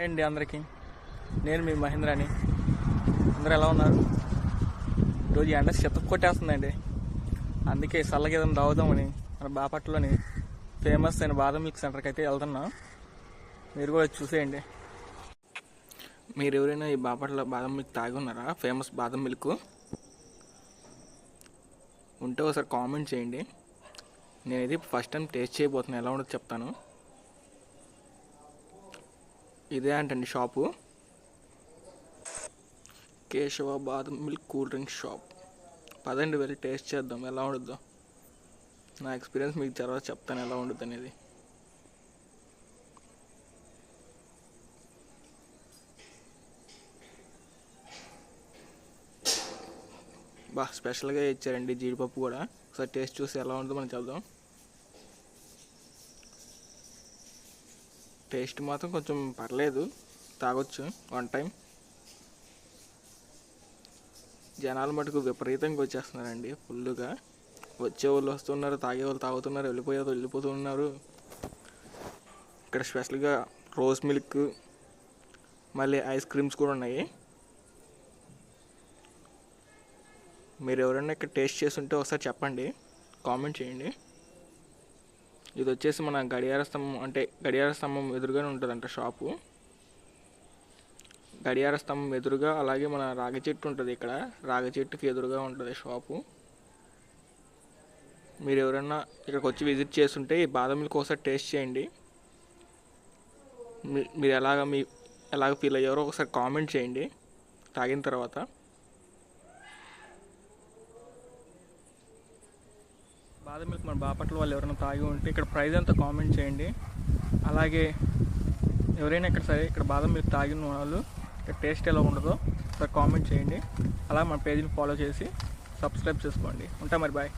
అండి అందరికీ, నేను మీ మహేంద్రాని. అందరూ ఎలా ఉన్నారు? ఈరోజు ఎండ చెత్త కొట్టేస్తుందండి. అందుకే చల్లగా ఏదైనా తాగుదామని మన బాపట్లలోని ఫేమస్ అయిన బాదం మిల్క్ సెంటర్కి అయితే వెళ్తున్నాం. మీరు కూడా చూసేయండి. మీరు ఎవరైనా ఈ బాపట్ల బాదం మిల్క్ తాగి ఉన్నారా? ఫేమస్ బాదం మిల్క్ ఉంటే ఒకసారి కామెంట్ చేయండి. నేను ఇది ఫస్ట్ టైం టేస్ట్ చేయబోతున్నాను, ఎలా ఉండదో చెప్తాను. ఇదే అంటండి షాపు, కేశవ బాదం మిల్క్ కూల్ డ్రింక్ షాప్. పదండి వెళ్ళి టేస్ట్ చేద్దాం ఎలా ఉంటుందో. నా ఎక్స్పీరియన్స్ మీకు తర్వాత చెప్తాను ఎలా ఉంటుంది అనేది. స్పెషల్గా ఇచ్చారండి జీడిపప్పు కూడా. ఒకసారి టేస్ట్ చూసి ఎలా ఉంటుందో మనం చెప్దాం. టేస్ట్ మాత్రం కొంచెం పర్లేదు, తాగొచ్చు వన్ టైం. జనాలు మటుకు విపరీతంగా వచ్చేస్తున్నారండి, ఫుల్గా. వచ్చేవాళ్ళు వస్తున్నారు, తాగేవాళ్ళు తాగుతున్నారు, వెళ్ళిపోయేవాళ్ళు వెళ్ళిపోతున్నారు. ఇక్కడ స్పెషల్గా రోజ్ మిల్క్, మళ్ళీ ఐస్ క్రీమ్స్ కూడా ఉన్నాయి. మీరు ఎవరైనా ఇక్కడ టేస్ట్ చేస్తుంటే ఒకసారి చెప్పండి, కామెంట్ చేయండి. ఇది వచ్చేసి మన గడియార స్తంభం ఎదురుగానే ఉంటుందంట షాపు. గడియార స్తంభం ఎదురుగా, అలాగే మన రాగి చెట్టు ఉంటుంది ఇక్కడ, రాగి చెట్టుకి ఎదురుగా ఉంటుంది షాపు. మీరు ఎవరైనా ఇక్కడికి వచ్చి విజిట్ చేస్తుంటే ఈ బాదం మిల్క్ ఒకసారి టేస్ట్ చేయండి. మీరు ఎలాగ ఫీల్ అయ్యారో ఒకసారి కామెంట్ చేయండి తాగిన తర్వాత. బాదం మిల్క్ మన బాపట్ల వాళ్ళు ఎవరైనా తాగి ఉంటే ఇక్కడ ప్రైస్ అంతా కామెంట్ చేయండి. అలాగే ఎవరైనా ఇక్కడ బాదం మిల్క్ తాగిన వాళ్ళు ఇక్కడ టేస్ట్ ఎలా ఉండదో ఒకసారి కామెంట్ చేయండి. అలాగే మన పేజీని ఫాలో చేసి సబ్స్క్రైబ్ చేసుకోండి. ఉంటా మరి, బాయ్.